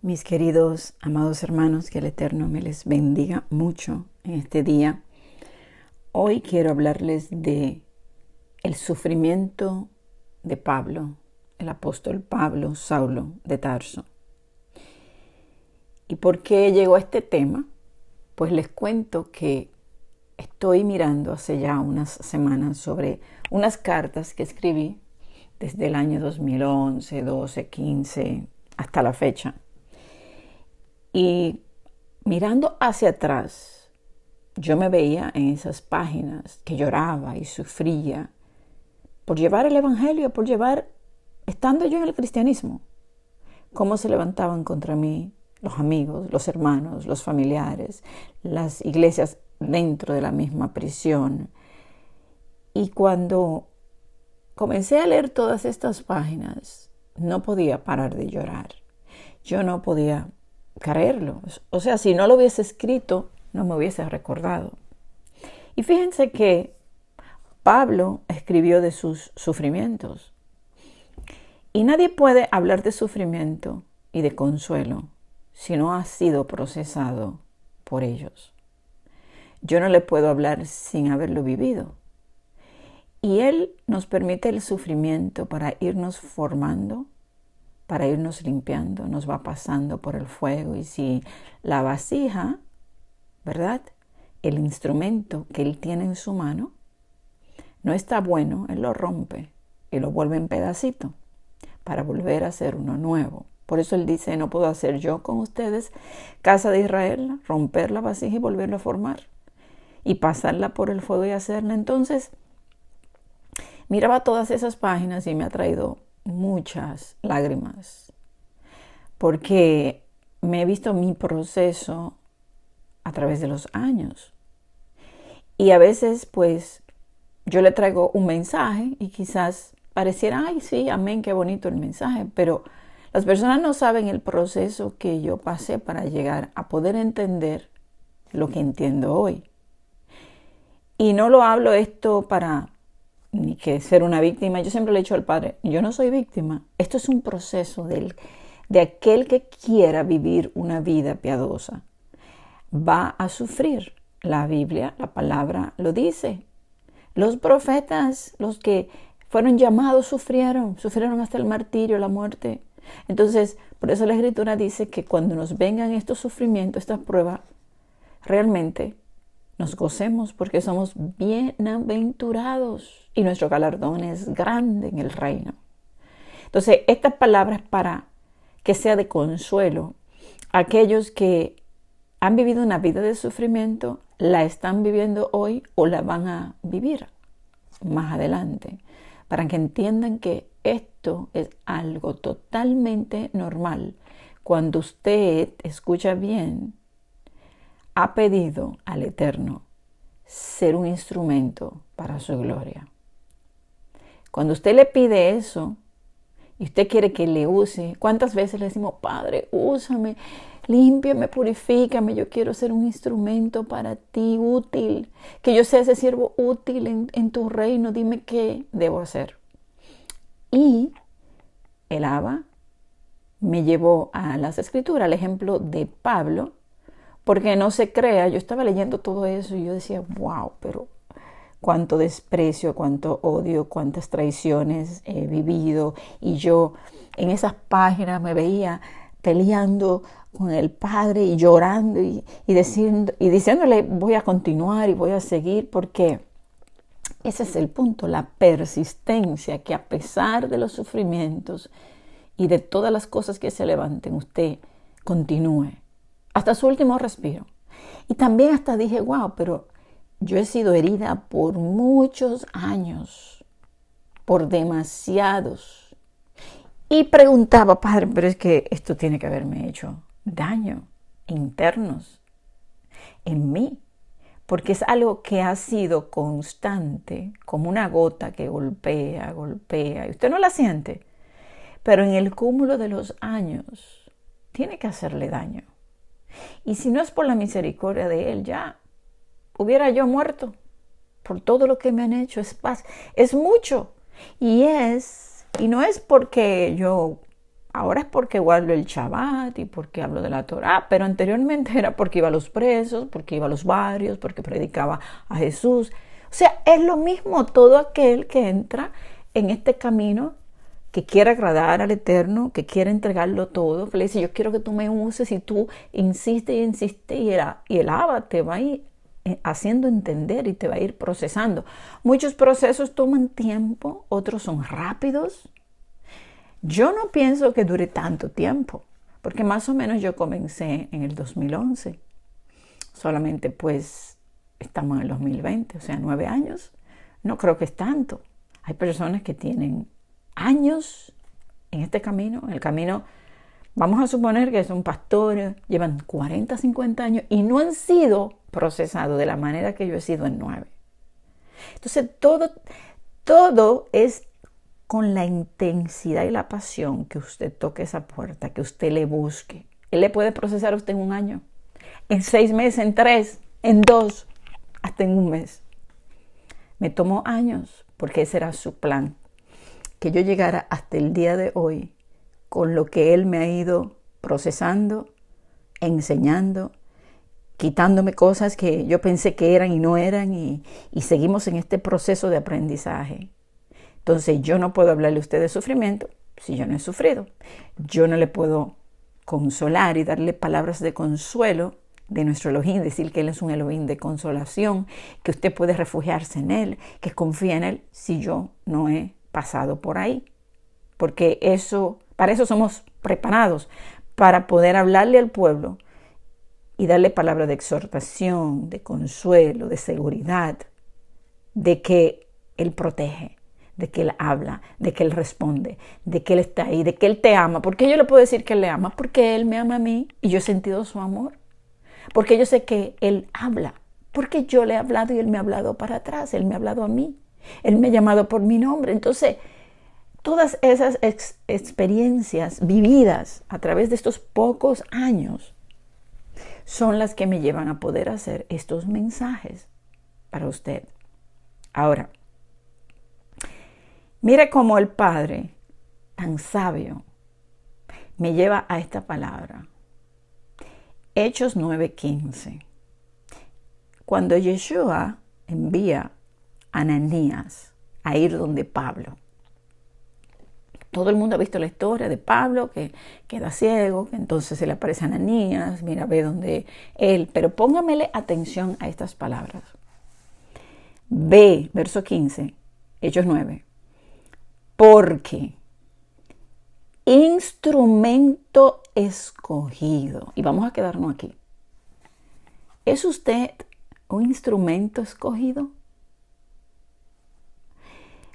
Mis queridos, amados hermanos, que el Eterno me les bendiga mucho en este día. Hoy quiero hablarles de el sufrimiento de Pablo, el apóstol Pablo, Saulo de Tarso. ¿Y por qué llegó a este tema? Pues les cuento que estoy mirando hace ya unas semanas sobre unas cartas que escribí desde el año 2011, 12, 15 hasta la fecha. Y mirando hacia atrás, yo me veía en esas páginas que lloraba y sufría por llevar el evangelio, estando yo en el cristianismo, cómo se levantaban contra mí los amigos, los hermanos, los familiares, las iglesias dentro de la misma prisión. Y cuando comencé a leer todas estas páginas, no podía parar de llorar. Yo no podía creerlo. O sea, si no lo hubiese escrito, no me hubiese recordado. Y fíjense que Pablo escribió de sus sufrimientos. Y nadie puede hablar de sufrimiento y de consuelo si no ha sido procesado por ellos. Yo no le puedo hablar sin haberlo vivido. Y Él nos permite el sufrimiento para irnos formando, para irnos limpiando, nos va pasando por el fuego. Y si la vasija, ¿verdad?, el instrumento que Él tiene en su mano, no está bueno, Él lo rompe y lo vuelve en pedacito para volver a hacer uno nuevo. Por eso Él dice, no puedo hacer yo con ustedes, casa de Israel, romper la vasija y volverla a formar y pasarla por el fuego y hacerla. Entonces, miraba todas esas páginas y me ha traído muchas lágrimas, porque me he visto mi proceso a través de los años. Y a veces, pues, yo le traigo un mensaje y quizás pareciera, ay, sí, amén, qué bonito el mensaje, pero las personas no saben el proceso que yo pasé para llegar a poder entender lo que entiendo hoy. Y no lo hablo esto para ni que ser una víctima. Yo siempre le he dicho al Padre, yo no soy víctima. Esto es un proceso de aquel que quiera vivir una vida piadosa. Va a sufrir. La Biblia, la palabra lo dice. Los profetas, los que fueron llamados, sufrieron hasta el martirio, la muerte. Entonces, por eso la Escritura dice que cuando nos vengan estos sufrimientos, estas pruebas, realmente nos gocemos porque somos bienaventurados y nuestro galardón es grande en el reino. Entonces, estas palabras para que sea de consuelo a aquellos que han vivido una vida de sufrimiento, la están viviendo hoy o la van a vivir más adelante, para que entiendan que esto es algo totalmente normal. Cuando usted escucha bien, ha pedido al Eterno ser un instrumento para su gloria. Cuando usted le pide eso y usted quiere que le use, ¿cuántas veces le decimos, Padre, úsame, límpiame, purifícame, yo quiero ser un instrumento para ti, útil, que yo sea ese siervo útil en tu reino, dime qué debo hacer? Y el Abba me llevó a las Escrituras, al ejemplo de Pablo, porque no se crea, yo estaba leyendo todo eso y yo decía, wow, pero cuánto desprecio, cuánto odio, cuántas traiciones he vivido. Y yo en esas páginas me veía peleando con el Padre y llorando y diciéndole, voy a continuar y voy a seguir, porque ese es el punto, la persistencia, que a pesar de los sufrimientos y de todas las cosas que se levanten, usted continúe hasta su último respiro. Y también hasta dije, wow, pero yo he sido herida por muchos años, por demasiados. Y preguntaba, Padre, pero es que esto tiene que haberme hecho daño internos en mí, porque es algo que ha sido constante, como una gota que golpea, y usted no la siente, pero en el cúmulo de los años tiene que hacerle daño. Y si no es por la misericordia de Él, ya hubiera yo muerto por todo lo que me han hecho. Es mucho. Y no es porque yo Ahora es porque guardo el Shabbat y porque hablo de la Torá, pero anteriormente era porque iba a los presos, porque iba a los barrios, porque predicaba a Jesús. O sea, es lo mismo todo aquel que entra en este camino, que quiere agradar al Eterno, que quiere entregarlo todo, que le dice, yo quiero que tú me uses, y tú insistes y insistes, y el Abba te va a ir haciendo entender y te va a ir procesando. Muchos procesos toman tiempo, otros son rápidos. Yo no pienso que dure tanto tiempo, porque más o menos yo comencé en el 2011. Solamente pues estamos en el 2020, o sea, 9 años. No creo que es tanto. Hay personas que tienen años en este camino, en el camino, vamos a suponer que son pastores, llevan 40, 50 años y no han sido procesados de la manera que yo he sido en 9. Entonces, todo es con la intensidad y la pasión que usted toque esa puerta, que usted le busque. Él le puede procesar a usted en 1 año, en 6 meses, en 3, en 2, hasta en 1 mes. Me tomó años porque ese era su plan, que yo llegara hasta el día de hoy con lo que Él me ha ido procesando, enseñando, quitándome cosas que yo pensé que eran y no eran, y seguimos en este proceso de aprendizaje. Entonces yo no puedo hablarle a usted de sufrimiento si yo no he sufrido. Yo no le puedo consolar y darle palabras de consuelo de nuestro Elohim, decir que Él es un Elohim de consolación, que usted puede refugiarse en Él, que confía en Él, si yo no he pasado por ahí. Porque para eso somos preparados, para poder hablarle al pueblo y darle palabras de exhortación, de consuelo, de seguridad, de que Él protege, de que Él habla, de que Él responde, de que Él está ahí, de que Él te ama. ¿Por qué yo le puedo decir que Él le ama? Porque Él me ama a mí y yo he sentido su amor. Porque yo sé que Él habla, porque yo le he hablado y Él me ha hablado para atrás, Él me ha hablado a mí, Él me ha llamado por mi nombre. Entonces, todas esas experiencias vividas a través de estos pocos años son las que me llevan a poder hacer estos mensajes para usted. Ahora, mire cómo el Padre, tan sabio, me lleva a esta palabra. Hechos 9:15. Cuando Yeshua envía a Ananías a ir donde Pablo. Todo el mundo ha visto la historia de Pablo, que queda ciego, que entonces se le aparece a Ananías, mira, ve donde él. Pero póngamele atención a estas palabras. Ve, verso 15, Hechos 9. Porque instrumento escogido. Y vamos a quedarnos aquí. ¿Es usted un instrumento escogido?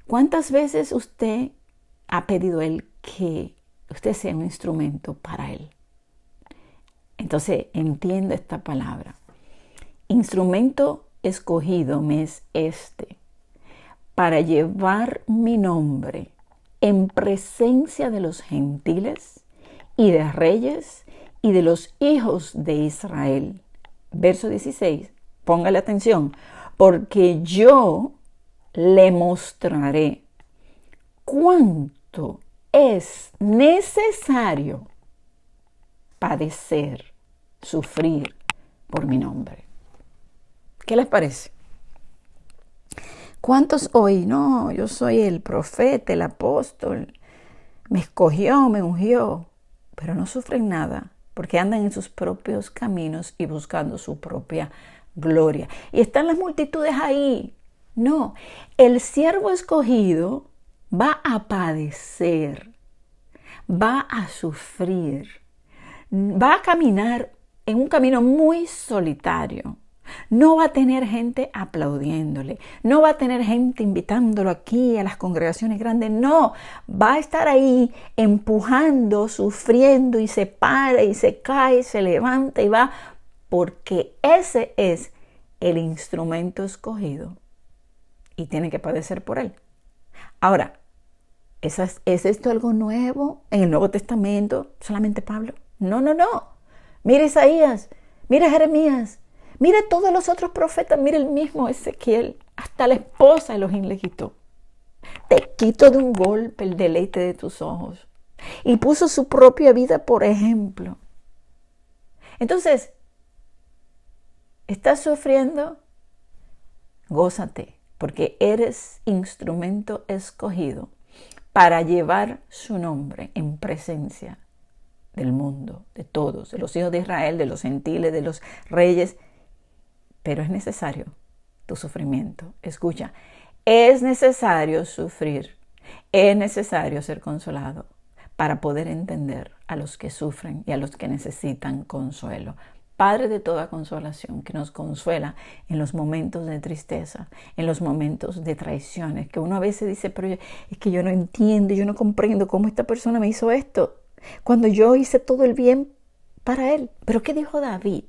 ¿Cuántas veces usted ha pedido a Él que usted sea un instrumento para Él? Entonces, entienda esta palabra. Instrumento escogido me es para llevar mi nombre en presencia de los gentiles y de reyes y de los hijos de Israel. Verso 16, póngale atención, porque yo le mostraré cuánto es necesario padecer, sufrir por mi nombre. ¿Qué les parece? ¿Cuántos hoy? No, yo soy el profeta, el apóstol, me escogió, me ungió, pero no sufren nada porque andan en sus propios caminos y buscando su propia gloria. Y están las multitudes ahí. No, el siervo escogido va a padecer, va a sufrir, va a caminar en un camino muy solitario. No va a tener gente aplaudiéndole, no va a tener gente invitándolo aquí a las congregaciones grandes, no, va a estar ahí empujando, sufriendo, y se para y se cae, se levanta y va, porque ese es el instrumento escogido y tiene que padecer por él. Ahora, ¿es esto algo nuevo en el Nuevo Testamento? ¿Solamente Pablo? No. Mira Isaías, mira Jeremías, mire todos los otros profetas, mire el mismo Ezequiel, hasta la esposa Elohim le quitó. Te quito de un golpe el deleite de tus ojos. y puso su propia vida por ejemplo. Entonces, ¿estás sufriendo? Gózate, porque eres instrumento escogido para llevar su nombre en presencia del mundo, de todos, de los hijos de Israel, de los gentiles, de los reyes. Pero es necesario tu sufrimiento. Escucha, es necesario sufrir, es necesario ser consolado para poder entender a los que sufren y a los que necesitan consuelo. Padre de toda consolación, que nos consuela en los momentos de tristeza, en los momentos de traiciones, que uno a veces dice, pero es que yo no entiendo, yo no comprendo cómo esta persona me hizo esto, cuando yo hice todo el bien para él. Pero ¿qué dijo David?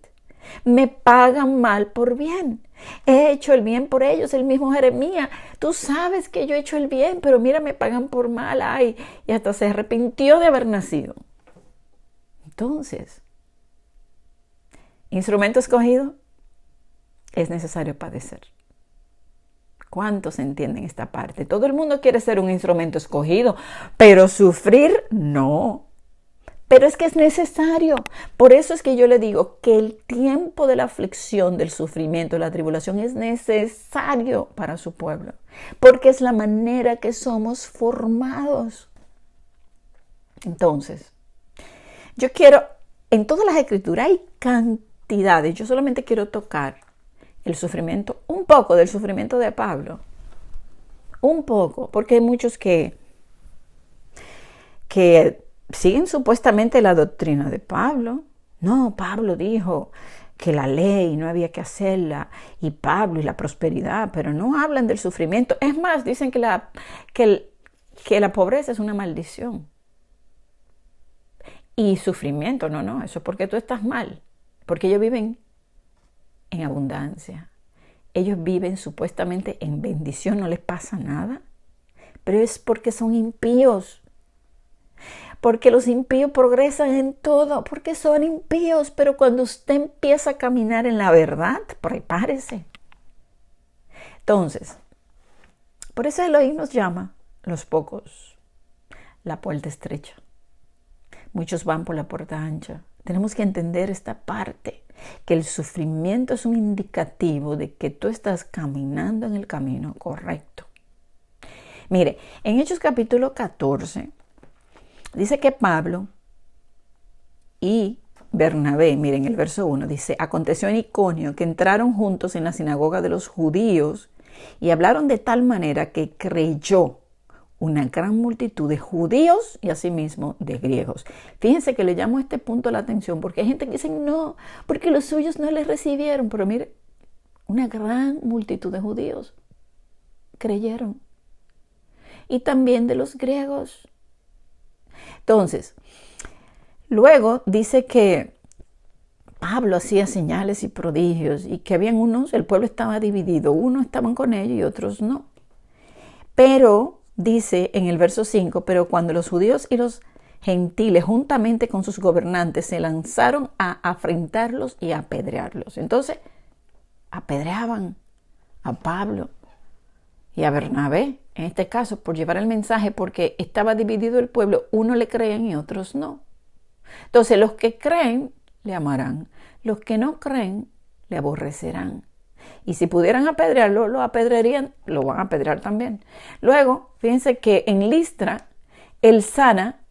Me pagan mal por bien. He hecho el bien por ellos. El mismo Jeremías, tú sabes que yo he hecho el bien, pero mira, me pagan por mal. Ay, y hasta se arrepintió de haber nacido. Entonces, instrumento escogido, es necesario padecer. ¿Cuántos entienden esta parte? Todo el mundo quiere ser un instrumento escogido, pero sufrir no. Pero es que es necesario. Por eso es que yo le digo que el tiempo de la aflicción, del sufrimiento, de la tribulación es necesario para su pueblo. Porque es la manera que somos formados. Entonces, yo quiero, en todas las escrituras hay cantidades. Yo solamente quiero tocar el sufrimiento, un poco del sufrimiento de Pablo. Un poco, porque hay muchos que siguen supuestamente la doctrina de Pablo. No, Pablo dijo que la ley no había que hacerla, y Pablo y la prosperidad, pero no hablan del sufrimiento. Es más, dicen que la pobreza es una maldición. Y sufrimiento, no, eso es porque tú estás mal, porque ellos viven en abundancia. Ellos viven supuestamente en bendición, no les pasa nada, pero es porque son impíos. Porque los impíos progresan en todo, porque son impíos, pero cuando usted empieza a caminar en la verdad, prepárese. Entonces, por eso Elohim nos llama, los pocos, la puerta estrecha. Muchos van por la puerta ancha. Tenemos que entender esta parte, que el sufrimiento es un indicativo de que tú estás caminando en el camino correcto. Mire, en Hechos capítulo 14, dice que Pablo y Bernabé, miren el verso 1, dice, aconteció en Iconio que entraron juntos en la sinagoga de los judíos y hablaron de tal manera que creyó una gran multitud de judíos y asimismo de griegos. Fíjense que le llamo a este punto la atención porque hay gente que dice, no, porque los suyos no les recibieron, pero mire, una gran multitud de judíos creyeron. Y también de los griegos. Entonces, luego dice que Pablo hacía señales y prodigios y que habían unos, el pueblo estaba dividido, unos estaban con ellos y otros no. Pero dice en el verso 5, pero cuando los judíos y los gentiles juntamente con sus gobernantes se lanzaron a afrentarlos y a apedrearlos. Entonces, apedreaban a Pablo y a Bernabé, en este caso, por llevar el mensaje, porque estaba dividido el pueblo, unos le creen y otros no. Entonces, los que creen le amarán, los que no creen le aborrecerán. Y si pudieran apedrearlo, lo apedrearían, lo van a apedrear también. Luego, fíjense que en Listra, él sana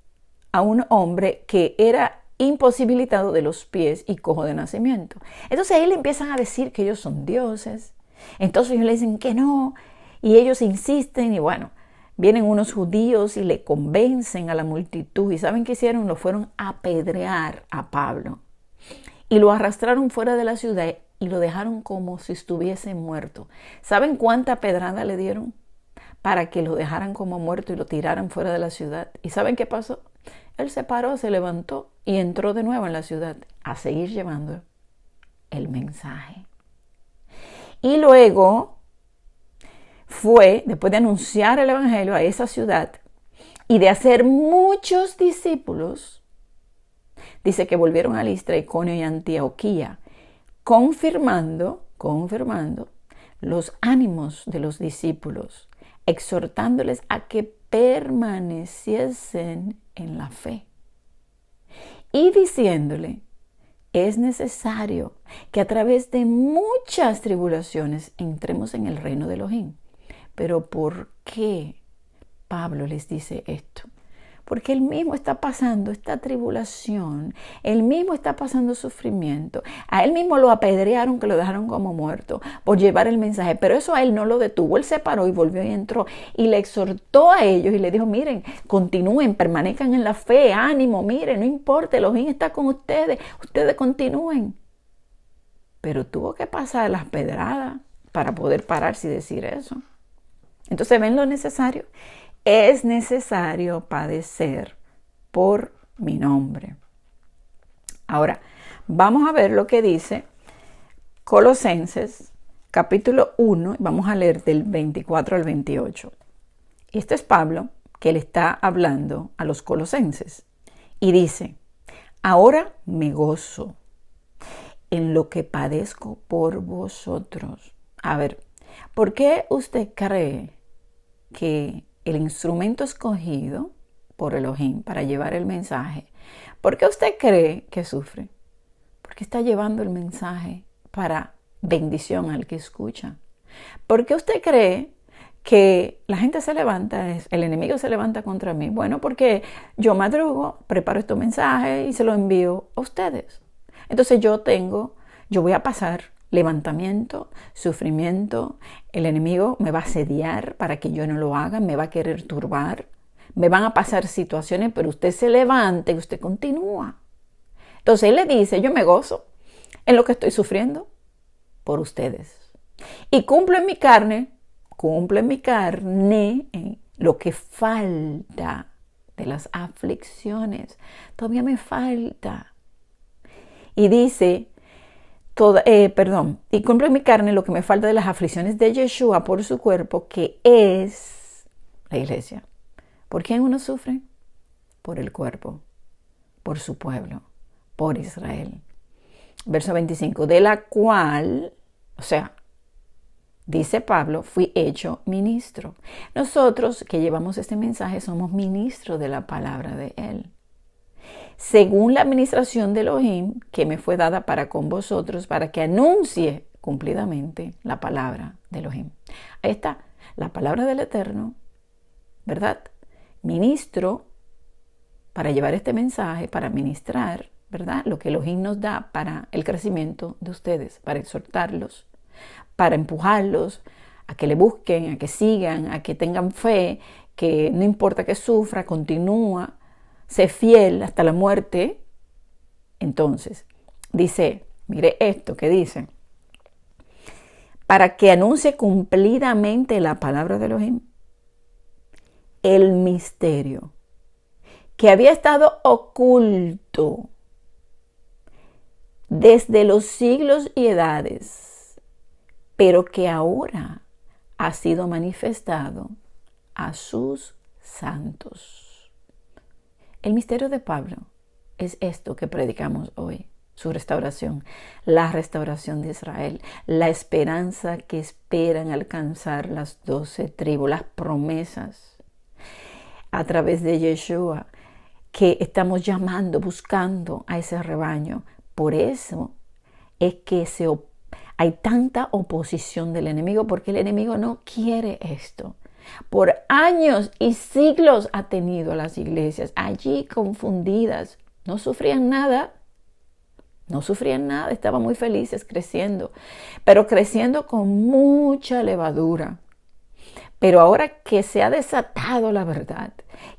a un hombre que era imposibilitado de los pies y cojo de nacimiento. Entonces ahí le empiezan a decir que ellos son dioses. Entonces ellos le dicen que no, y ellos insisten, y bueno, vienen unos judíos y le convencen a la multitud. ¿Y saben qué hicieron? Lo fueron a apedrear a Pablo. Y lo arrastraron fuera de la ciudad y lo dejaron como si estuviese muerto. ¿Saben cuánta pedrada le dieron? Para que lo dejaran como muerto y lo tiraran fuera de la ciudad. ¿Y saben qué pasó? Él se paró, se levantó y entró de nuevo en la ciudad a seguir llevando el mensaje. Y luego fue, después de anunciar el evangelio a esa ciudad y de hacer muchos discípulos, dice que volvieron a Listra, Iconio y Antioquía, confirmando los ánimos de los discípulos, exhortándoles a que permaneciesen en la fe. Y diciéndole, es necesario que a través de muchas tribulaciones entremos en el reino de Elohim. Pero ¿por qué Pablo les dice esto? Porque él mismo está pasando esta tribulación, él mismo está pasando sufrimiento. A él mismo lo apedrearon, que lo dejaron como muerto por llevar el mensaje, pero eso a él no lo detuvo. Él se paró y volvió y entró y le exhortó a ellos y le dijo, miren, continúen, permanezcan en la fe, ánimo, miren, no importa, Elohim está con ustedes, ustedes continúen. Pero tuvo que pasar las pedradas para poder pararse y decir eso. Entonces, ¿ven lo necesario? Es necesario padecer por mi nombre. Ahora, vamos a ver lo que dice Colosenses, capítulo 1, vamos a leer del 24 al 28. Y este es Pablo, que le está hablando a los colosenses. Y dice, ahora me gozo en lo que padezco por vosotros. A ver, ¿por qué usted cree que el instrumento escogido por Elohim para llevar el mensaje, por qué usted cree que sufre? Porque está llevando el mensaje para bendición al que escucha. ¿Por qué usted cree que la gente se levanta, el enemigo se levanta contra mí? Bueno, porque yo madrugo, preparo este mensaje y se lo envío a ustedes. Entonces yo voy a pasar levantamiento, sufrimiento, el enemigo me va a asediar para que yo no lo haga, me va a querer turbar, me van a pasar situaciones, pero usted se levanta y usted continúa. Entonces él le dice, yo me gozo en lo que estoy sufriendo por ustedes. Y cumplo en mi carne lo que falta de las aflicciones. Todavía me falta. Y dice, y cumplo en mi carne lo que me falta de las aflicciones de Yeshua por su cuerpo, que es la iglesia. ¿Por quién uno sufre? Por el cuerpo, por su pueblo, por Israel. Verso 25, de la cual, dice Pablo, fui hecho ministro. Nosotros que llevamos este mensaje somos ministros de la palabra de él, según la administración de Elohim que me fue dada para con vosotros, para que anuncie cumplidamente la palabra de Elohim. Ahí está, la palabra del Eterno, ¿verdad? Ministro para llevar este mensaje, para ministrar, ¿verdad? Lo que Elohim nos da para el crecimiento de ustedes, para exhortarlos, para empujarlos a que le busquen, a que sigan, a que tengan fe, que no importa que sufra, continúa, sé fiel hasta la muerte. Entonces, dice, mire esto que dice, para que anuncie cumplidamente la palabra de Elohim, el misterio que había estado oculto desde los siglos y edades, pero que ahora ha sido manifestado a sus santos. El misterio de Pablo es esto que predicamos hoy, su restauración, la restauración de Israel, la esperanza que esperan alcanzar las 12 tribus, las promesas a través de Yeshua que estamos llamando, buscando a ese rebaño. Por eso es que hay tanta oposición del enemigo, porque el enemigo no quiere esto. Por años y siglos ha tenido a las iglesias allí confundidas. No sufrían nada, estaban muy felices creciendo, pero creciendo con mucha levadura. Pero ahora que se ha desatado la verdad,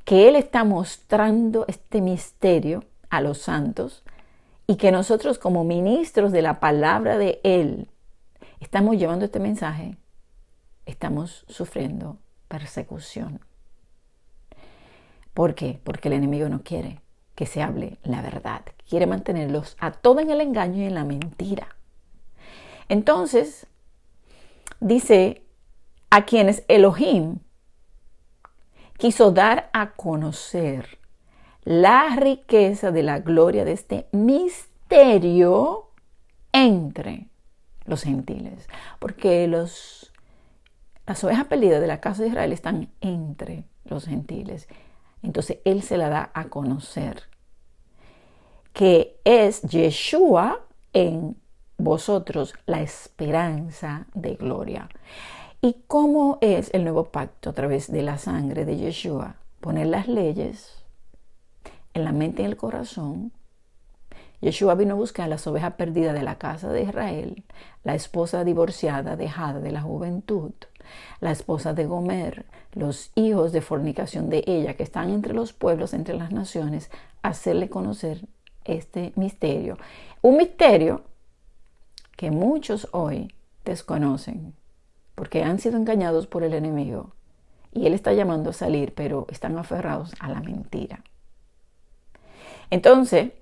que Él está mostrando este misterio a los santos, y que nosotros como ministros de la palabra de Él estamos llevando este mensaje, estamos sufriendo persecución. ¿Por qué? Porque el enemigo no quiere que se hable la verdad. Quiere mantenerlos a todos en el engaño y en la mentira. Entonces, dice, a quienes Elohim quiso dar a conocer la riqueza de la gloria de este misterio entre los gentiles. Porque las ovejas perdidas de la casa de Israel están entre los gentiles. Entonces Él se la da a conocer, que es Yeshua en vosotros, la esperanza de gloria. ¿Y cómo es el nuevo pacto? A través de la sangre de Yeshua. Poner las leyes en la mente y en el corazón. Yeshua vino a buscar las ovejas perdidas de la casa de Israel, la esposa divorciada, dejada de la juventud, la esposa de Gomer, los hijos de fornicación de ella que están entre los pueblos, entre las naciones, hacerle conocer este misterio. Un misterio que muchos hoy desconocen porque han sido engañados por el enemigo y él está llamando a salir, pero están aferrados a la mentira. Entonces,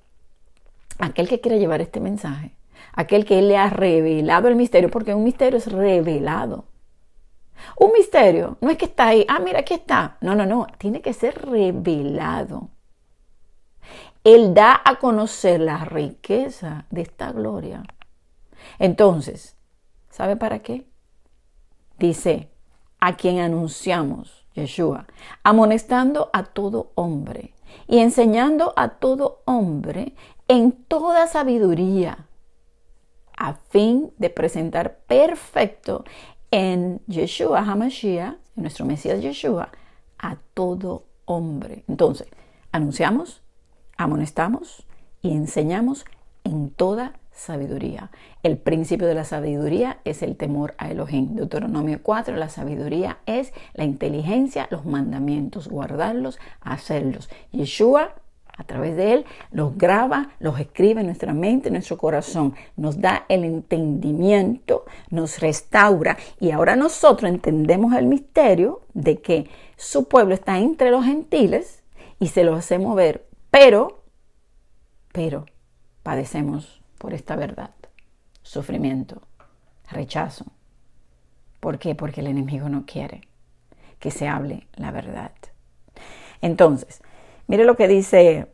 aquel que quiera llevar este mensaje, aquel que él le ha revelado el misterio, porque un misterio es revelado. Un misterio no es que está ahí, mira, aquí está. No, tiene que ser revelado. Él da a conocer la riqueza de esta gloria. Entonces, ¿sabe para qué? Dice, a quien anunciamos, Yeshua, amonestando a todo hombre y enseñando a todo hombre en toda sabiduría, a fin de presentar perfecto en Yeshua HaMashiach, en nuestro Mesías Yeshua, a todo hombre. Entonces, anunciamos, amonestamos y enseñamos en toda sabiduría. El principio de la sabiduría es el temor a Elohim. Deuteronomio 4, la sabiduría es la inteligencia, los mandamientos, guardarlos, hacerlos. Yeshua, a través de él, los graba, los escribe en nuestra mente, en nuestro corazón. Nos da el entendimiento, nos restaura. Y ahora nosotros entendemos el misterio de que su pueblo está entre los gentiles y se lo hacemos ver. Pero padecemos por esta verdad. Sufrimiento, rechazo. ¿Por qué? Porque el enemigo no quiere que se hable la verdad. Entonces, mire lo que dice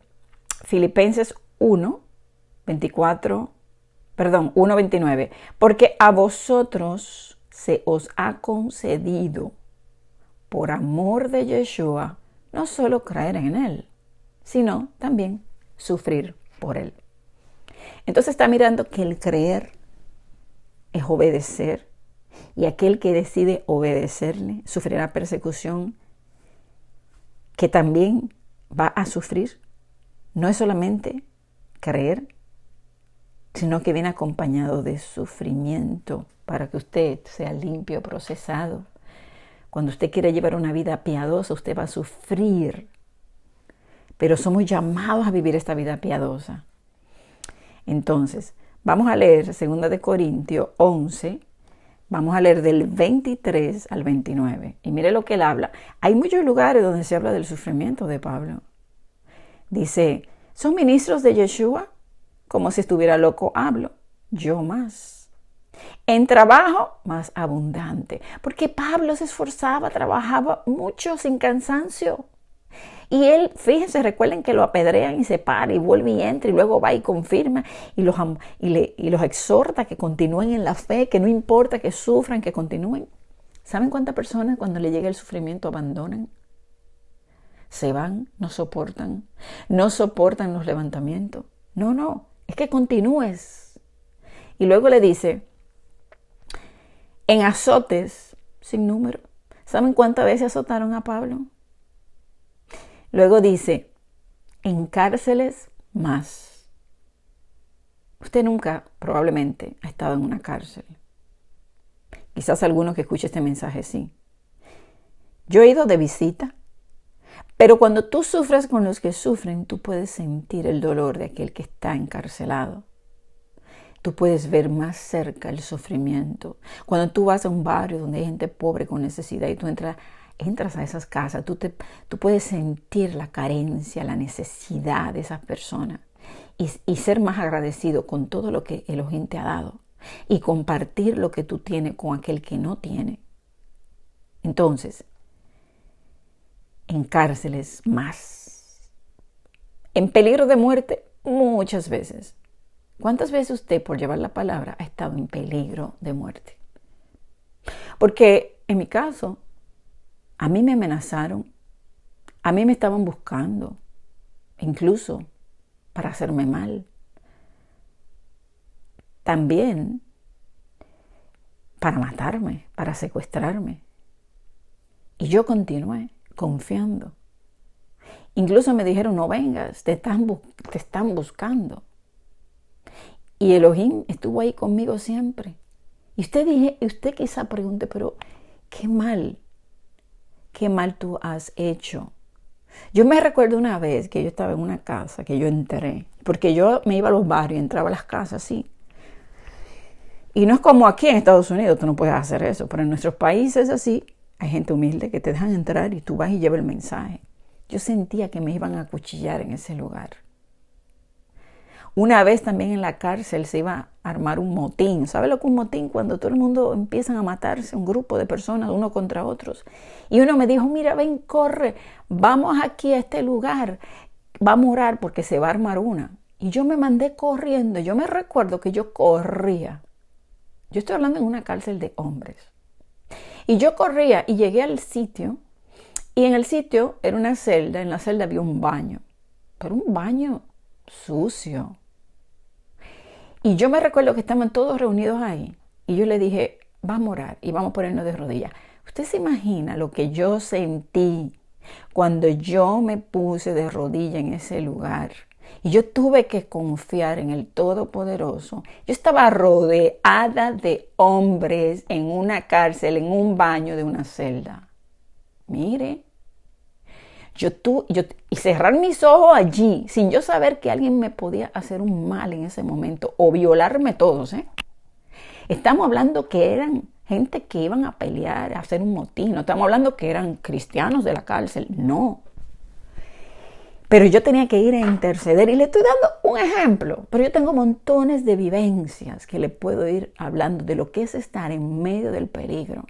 Filipenses 1:29. Porque a vosotros se os ha concedido, por amor de Yeshua, no solo creer en él, sino también sufrir por él. Entonces está mirando que el creer es obedecer, y aquel que decide obedecerle sufrirá persecución, que también va a sufrir. No es solamente creer, sino que viene acompañado de sufrimiento para que usted sea limpio, procesado. Cuando usted quiere llevar una vida piadosa, usted va a sufrir. Pero somos llamados a vivir esta vida piadosa. Entonces, vamos a leer 2 de Corintios 11, vamos a leer del 23 al 29. Y mire lo que él habla. Hay muchos lugares donde se habla del sufrimiento de Pablo. Dice, ¿son ministros de Yeshua? Como si estuviera loco hablo, yo más. En trabajo más abundante. Porque Pablo se esforzaba, trabajaba mucho sin cansancio. Y él, fíjense, recuerden que lo apedrean y se para y vuelve y entra y luego va y confirma y los exhorta que continúen en la fe, que no importa que sufran, que continúen. ¿Saben cuántas personas cuando le llega el sufrimiento abandonan? Se van, no soportan los levantamientos. No, es que continúes. Y luego le dice, en azotes sin número. ¿Saben cuántas veces azotaron a Pablo? Luego dice, en cárceles más. Usted nunca probablemente ha estado en una cárcel. Quizás algunos que escuchen este mensaje sí. Yo he ido de visita, pero cuando tú sufres con los que sufren, tú puedes sentir el dolor de aquel que está encarcelado. Tú puedes ver más cerca el sufrimiento. Cuando tú vas a un barrio donde hay gente pobre con necesidad y tú entras a esas casas, tú puedes sentir la carencia, la necesidad de esas personas y ser más agradecido con todo lo que Elohim te ha dado y compartir lo que tú tienes con aquel que no tiene. Entonces, en cárceles más. En peligro de muerte muchas veces. ¿Cuántas veces usted por llevar la palabra ha estado en peligro de muerte? Porque en mi caso, a mí me amenazaron, A mí me estaban buscando, incluso para hacerme mal. También para matarme, para secuestrarme. Y yo continué confiando. Incluso me dijeron, no vengas, te están buscando. Y Elohim estuvo ahí conmigo siempre. Y usted quizá pregunte, pero qué mal tú has hecho. Yo me recuerdo una vez que yo estaba en una casa, que yo entré, porque yo me iba a los barrios, entraba a las casas, sí. Y no es como aquí en Estados Unidos, tú no puedes hacer eso, pero en nuestros países así, hay gente humilde que te dejan entrar y tú vas y llevas el mensaje. Yo sentía que me iban a acuchillar en ese lugar. Una vez también en la cárcel se iba a armar un motín. ¿Sabe lo que es un motín? Cuando todo el mundo empiezan a matarse, un grupo de personas, uno contra otros. Y uno me dijo, mira, ven, corre, vamos aquí a este lugar, vamos a orar porque se va a armar una. Y yo me mandé corriendo. Yo me recuerdo que yo corría. Yo estoy hablando en una cárcel de hombres. Y yo corría y llegué al sitio. Y en el sitio era una celda. En la celda había un baño. Pero un baño sucio. Y yo me recuerdo que estaban todos reunidos ahí. Y yo le dije, vamos a orar y vamos a ponernos de rodillas. ¿Usted se imagina lo que yo sentí cuando yo me puse de rodillas en ese lugar? Y yo tuve que confiar en el Todopoderoso. Yo estaba rodeada de hombres en una cárcel, en un baño de una celda. Mire, y cerrar mis ojos allí, sin yo saber que alguien me podía hacer un mal en ese momento, o violarme todos, ¿eh? Estamos hablando que eran gente que iban a pelear, a hacer un motín. No estamos hablando que eran cristianos de la cárcel, no. Pero yo tenía que ir a interceder y le estoy dando un ejemplo, pero yo tengo montones de vivencias que le puedo ir hablando de lo que es estar en medio del peligro.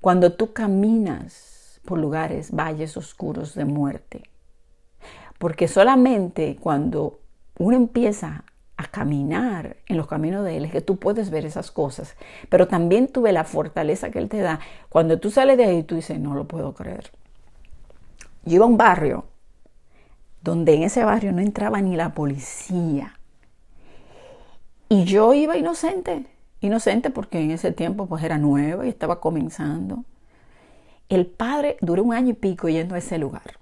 Cuando tú caminas por lugares, valles oscuros de muerte. Porque solamente cuando uno empieza a caminar en los caminos de Él es que tú puedes ver esas cosas. Pero también tú ves la fortaleza que Él te da. Cuando tú sales de ahí, tú dices, no lo puedo creer. Yo iba a un barrio donde en ese barrio no entraba ni la policía. Y yo iba inocente porque en ese tiempo pues era nueva y estaba comenzando. El padre duró 1 año y pico yendo a ese lugar.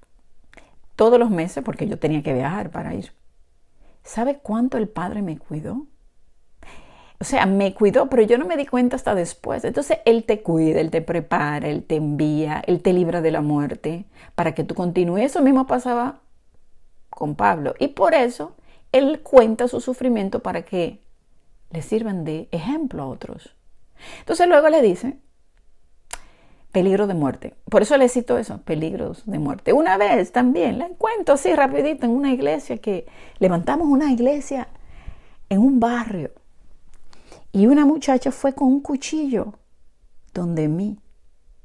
Todos los meses, porque yo tenía que viajar para ir. ¿Sabe cuánto el padre me cuidó? O sea, me cuidó, pero yo no me di cuenta hasta después. Entonces, Él te cuida, Él te prepara, Él te envía, Él te libra de la muerte para que tú continúes. Eso mismo pasaba con Pablo. Y por eso, Él cuenta su sufrimiento para que le sirvan de ejemplo a otros. Entonces, luego le dice, peligro de muerte. Por eso le cito eso, peligros de muerte. Una vez también, la cuento así rapidito, en una iglesia que levantamos una iglesia en un barrio. Y una muchacha fue con un cuchillo donde mí.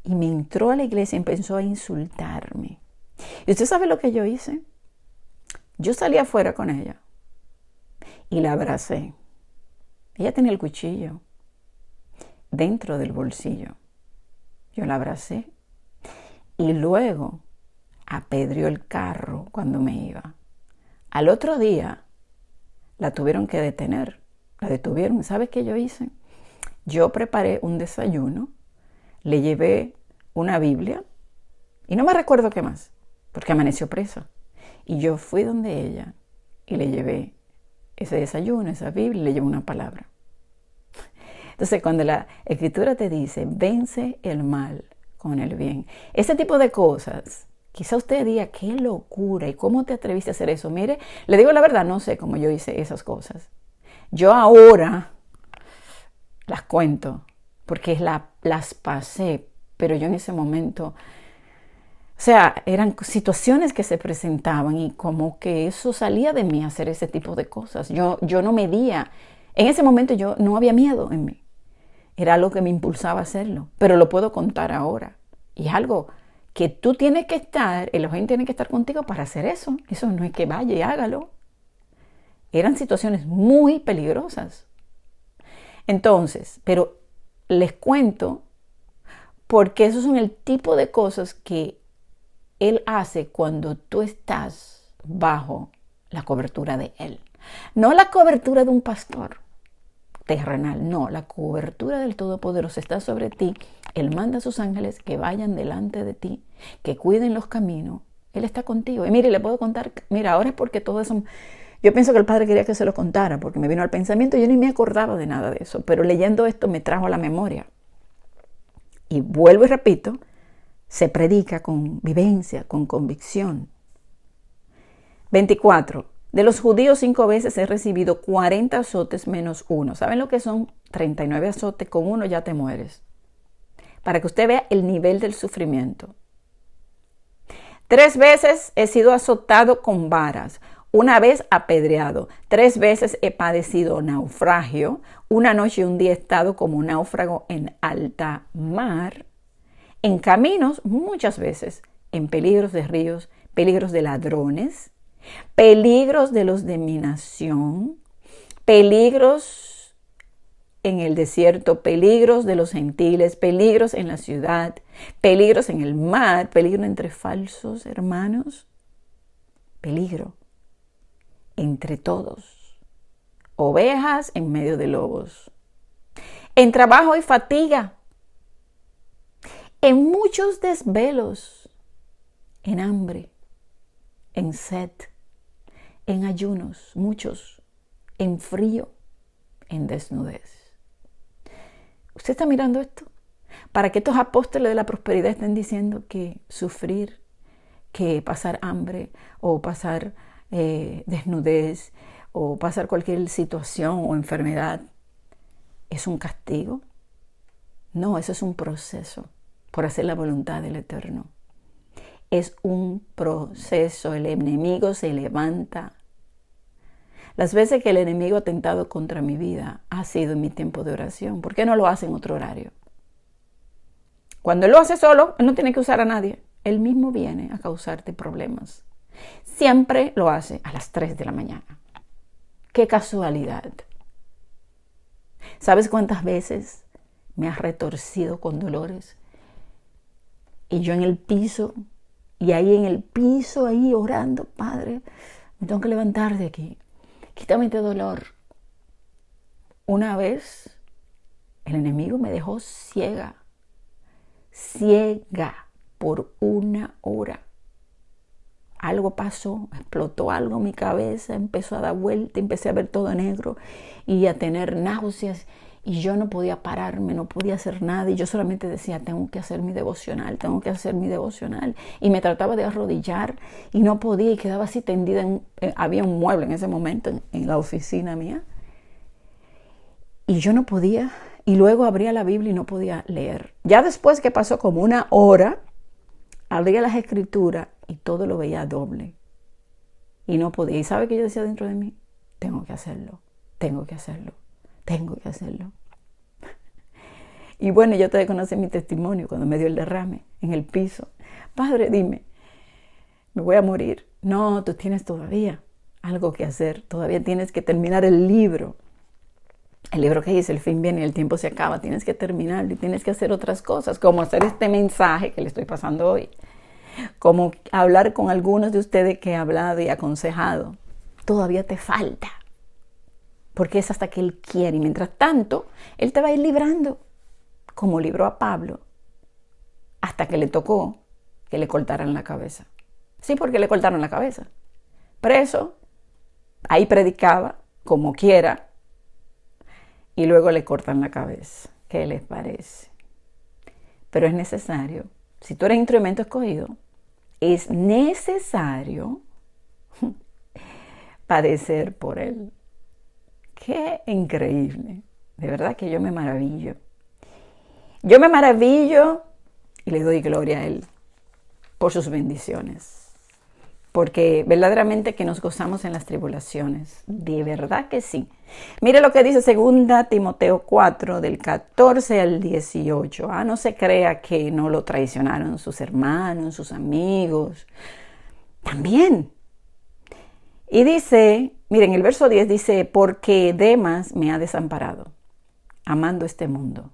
Y me entró a la iglesia y empezó a insultarme. ¿Y usted sabe lo que yo hice? Yo salí afuera con ella y la abracé. Ella tenía el cuchillo dentro del bolsillo. Yo la abracé y luego apedreó el carro cuando me iba. Al otro día la tuvieron que detener. La detuvieron. ¿Sabes qué yo hice? Yo preparé un desayuno, le llevé una Biblia y no me recuerdo qué más, porque amaneció presa. Y yo fui donde ella y le llevé ese desayuno, esa Biblia, y le llevé una palabra. Entonces, cuando la Escritura te dice, vence el mal con el bien, ese tipo de cosas, quizá usted diga, qué locura, ¿y cómo te atreviste a hacer eso? Mire, le digo la verdad, no sé cómo yo hice esas cosas. Yo ahora las cuento, porque las pasé, pero yo en ese momento, o sea, eran situaciones que se presentaban y como que eso salía de mí hacer ese tipo de cosas. Yo no medía, en ese momento yo no había miedo en mí. Era algo que me impulsaba a hacerlo, pero lo puedo contar ahora. Y es algo que tú tienes que estar, el Elohim tiene que estar contigo para hacer eso. Eso no es que vaya y hágalo. Eran situaciones muy peligrosas. Entonces, pero les cuento porque esos son el tipo de cosas que Él hace cuando tú estás bajo la cobertura de Él. No la cobertura de un pastor terrenal, no, la cobertura del Todopoderoso está sobre ti. Él manda a sus ángeles que vayan delante de ti, que cuiden los caminos. Él está contigo. Y mire, le puedo contar, mira, ahora es porque todo eso, yo pienso que el Padre quería que se lo contara, porque me vino al pensamiento, yo ni me acordaba de nada de eso, pero leyendo esto me trajo a la memoria. Y vuelvo y repito, se predica con vivencia, con convicción. 24. De los judíos 5 veces he recibido 40 azotes menos uno. ¿Saben lo que son? 39 azotes, con uno ya te mueres. Para que usted vea el nivel del sufrimiento. 3 veces he sido azotado con varas, una vez apedreado. 3 veces he padecido naufragio. Una noche y un día he estado como náufrago en alta mar. En caminos, muchas veces, en peligros de ríos, peligros de ladrones, peligros de los de mi nación, peligros en el desierto, peligros de los gentiles, peligros en la ciudad, peligros en el mar, peligro entre falsos hermanos, peligro entre todos, ovejas en medio de lobos, en trabajo y fatiga, en muchos desvelos, en hambre, en sed, en ayunos, muchos, en frío, en desnudez. ¿Usted está mirando esto? Para que estos apóstoles de la prosperidad estén diciendo que sufrir, que pasar hambre o pasar desnudez o pasar cualquier situación o enfermedad es un castigo. No, eso es un proceso por hacer la voluntad del Eterno. Es un proceso. El enemigo se levanta. Las veces que el enemigo ha tentado contra mi vida ha sido en mi tiempo de oración. ¿Por qué no lo hace en otro horario? Cuando él lo hace solo, él no tiene que usar a nadie. Él mismo viene a causarte problemas. Siempre lo hace a las 3 de la mañana. ¡Qué casualidad! ¿Sabes cuántas veces me has retorcido con dolores? Y yo en el piso, y ahí en el piso, ahí orando, Padre, me tengo que levantar de aquí. Quítame este dolor. Una vez el enemigo me dejó ciega por 1 hora. Algo pasó, explotó algo en mi cabeza, empezó a dar vuelta, empecé a ver todo negro y a tener náuseas. Y yo no podía pararme, no podía hacer nada. Y yo solamente decía, tengo que hacer mi devocional, tengo que hacer mi devocional. Y me trataba de arrodillar y no podía y quedaba así tendida. Había un mueble en ese momento en la oficina mía. Y yo no podía. Y luego abría la Biblia y no podía leer. Ya después que pasó como 1 hora, abría las escrituras y todo lo veía doble. Y no podía. ¿Y sabe qué yo decía dentro de mí? Tengo que hacerlo, tengo que hacerlo. Tengo que hacerlo. Y bueno, yo te conocí mi testimonio cuando me dio el derrame en el piso. Padre, dime, ¿me voy a morir? No, tú tienes todavía algo que hacer. Todavía tienes que terminar el libro. El libro que dice, el fin viene y el tiempo se acaba. Tienes que terminarlo y tienes que hacer otras cosas, como hacer este mensaje que le estoy pasando hoy. Como hablar con algunos de ustedes que he hablado y aconsejado. Todavía te falta. Porque es hasta que Él quiere. Y mientras tanto, Él te va a ir librando. Como libró a Pablo. Hasta que le tocó que le cortaran la cabeza. Sí, porque le cortaron la cabeza. Preso. Ahí predicaba como quiera. Y luego le cortan la cabeza. ¿Qué les parece? Pero es necesario. Si tú eres instrumento escogido, es necesario padecer por Él. ¡Qué increíble! De verdad que yo me maravillo. Yo me maravillo y le doy gloria a Él por sus bendiciones. Porque verdaderamente que nos gozamos en las tribulaciones. De verdad que sí. Mire lo que dice 2 Timoteo 4, del 14 al 18. No se crea que no lo traicionaron sus hermanos, sus amigos. También. Y dice, miren, el verso 10 dice, porque Demas me ha desamparado, amando este mundo.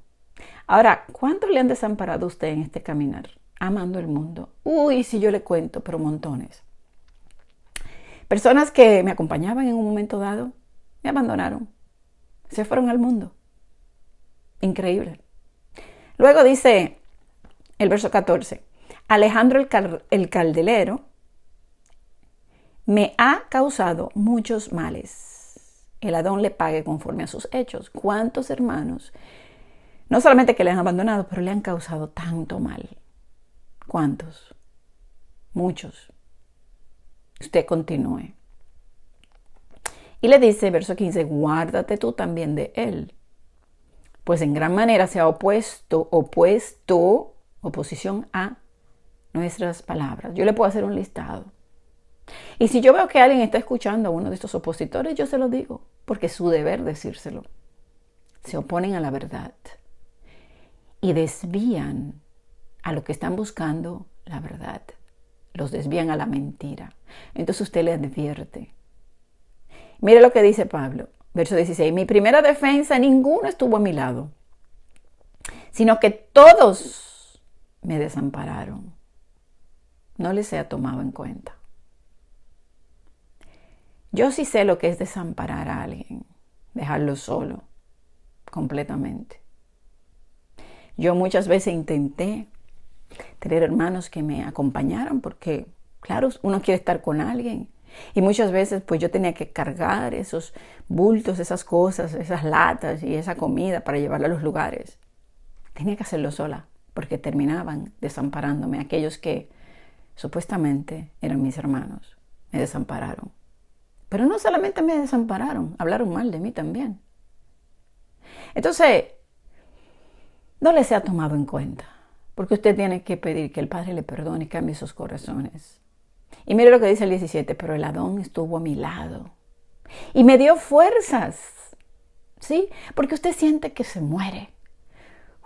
Ahora, ¿cuántos le han desamparado a usted en este caminar? amando el mundo. Uy, si yo le cuento, pero montones. Personas que me acompañaban en un momento dado, me abandonaron. Se fueron al mundo. Increíble. Luego dice el verso 14. Alejandro el Caldelero me ha causado muchos males. El Adón le pague conforme a sus hechos. ¿Cuántos hermanos? No solamente que le han abandonado, pero le han causado tanto mal. ¿Cuántos? Muchos. Usted continúe. Y le dice, verso 15, guárdate tú también de él, pues en gran manera se ha opuesto, oposición a nuestras palabras. Yo le puedo hacer un listado. Y si yo veo que alguien está escuchando a uno de estos opositores, yo se lo digo, porque es su deber decírselo. Se oponen a la verdad y desvían a lo que están buscando la verdad. Los desvían a la mentira. Entonces usted le advierte. Mire lo que dice Pablo, verso 16. Mi primera defensa, ninguno estuvo a mi lado, sino que todos me desampararon. No les he tomado en cuenta. Yo sí sé lo que es desamparar a alguien, dejarlo solo, completamente. Yo muchas veces intenté tener hermanos que me acompañaran porque, claro, uno quiere estar con alguien. Y muchas veces pues yo tenía que cargar esos bultos, esas cosas, esas latas y esa comida para llevarla a los lugares. Tenía que hacerlo sola porque terminaban desamparándome. Aquellos que supuestamente eran mis hermanos me desampararon. Pero no solamente me desampararon, hablaron mal de mí también. Entonces, no les ha tomado en cuenta, porque usted tiene que pedir que el Padre le perdone y cambie sus corazones. Y mire lo que dice el 17, pero el Adón estuvo a mi lado y me dio fuerzas, ¿sí? Porque usted siente que se muere.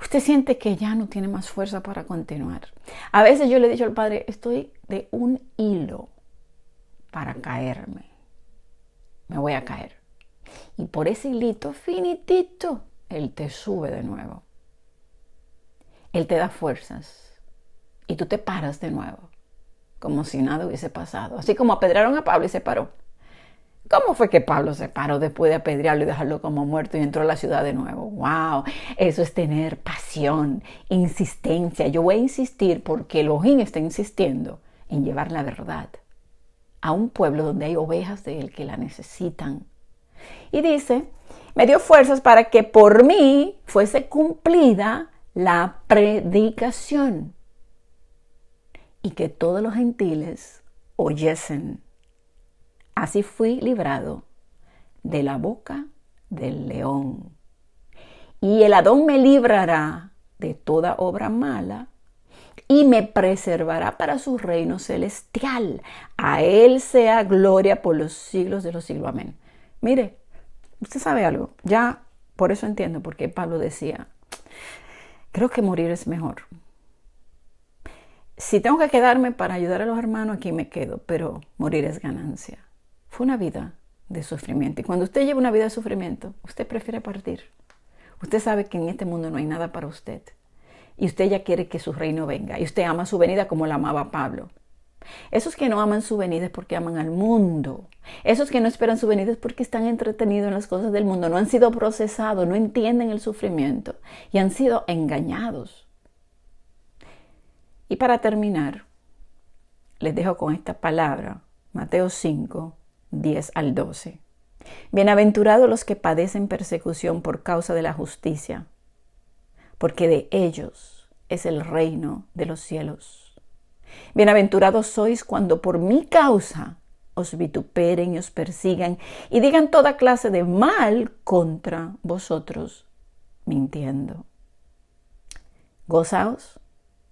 Usted siente que ya no tiene más fuerza para continuar. A veces yo le he dicho al Padre, estoy de un hilo para caerme. Me voy a caer. Y por ese hilito finitito, Él te sube de nuevo. Él te da fuerzas y tú te paras de nuevo, como si nada hubiese pasado. Así como apedrearon a Pablo y se paró. ¿Cómo fue que Pablo se paró después de apedrearlo y dejarlo como muerto y entró a la ciudad de nuevo? ¡Wow! Eso es tener pasión, insistencia. Yo voy a insistir porque Elohim está insistiendo en llevar la verdad a un pueblo donde hay ovejas de Él que la necesitan. Y dice, me dio fuerzas para que por mí fuese cumplida la predicación y que todos los gentiles oyesen. Así fui librado de la boca del león. Y el Adón me librará de toda obra mala y me preservará para su reino celestial. A Él sea gloria por los siglos de los siglos. Amén. Mire, usted sabe algo. Ya por eso entiendo por qué Pablo decía, creo que morir es mejor. Si tengo que quedarme para ayudar a los hermanos, aquí me quedo, pero morir es ganancia. Fue una vida de sufrimiento. Y cuando usted lleva una vida de sufrimiento, usted prefiere partir. Usted sabe que en este mundo no hay nada para usted. Y usted ya quiere que su reino venga. Y usted ama su venida como la amaba Pablo. Esos que no aman su venida es porque aman al mundo. Esos que no esperan su venida es porque están entretenidos en las cosas del mundo. No han sido procesados, no entienden el sufrimiento. Y han sido engañados. Y para terminar, les dejo con esta palabra. Mateo 5. 10 al 12. Bienaventurados los que padecen persecución por causa de la justicia, porque de ellos es el reino de los cielos. Bienaventurados sois cuando por mi causa os vituperen y os persigan y digan toda clase de mal contra vosotros, mintiendo. Gozaos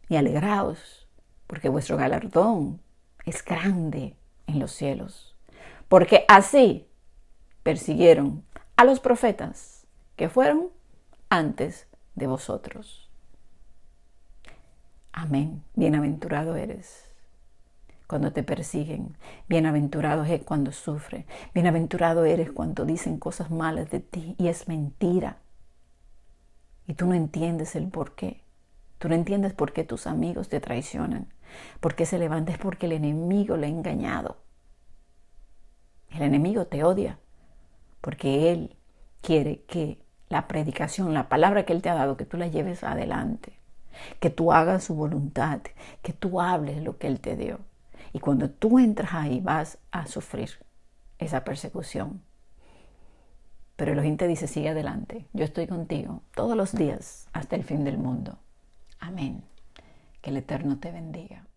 y alegraos, porque vuestro galardón es grande en los cielos. Porque así persiguieron a los profetas que fueron antes de vosotros. Amén. Bienaventurado eres cuando te persiguen. Bienaventurado es cuando sufres. Bienaventurado eres cuando dicen cosas malas de ti y es mentira. Y tú no entiendes el por qué. Tú no entiendes por qué tus amigos te traicionan. ¿Por qué se levanta? Es porque el enemigo le ha engañado. El enemigo te odia porque él quiere que la predicación, la palabra que él te ha dado, que tú la lleves adelante, que tú hagas su voluntad, que tú hables lo que él te dio. Y cuando tú entras ahí vas a sufrir esa persecución. Pero Elohim te dice, sigue adelante, yo estoy contigo todos los días hasta el fin del mundo. Amén. Que el Eterno te bendiga.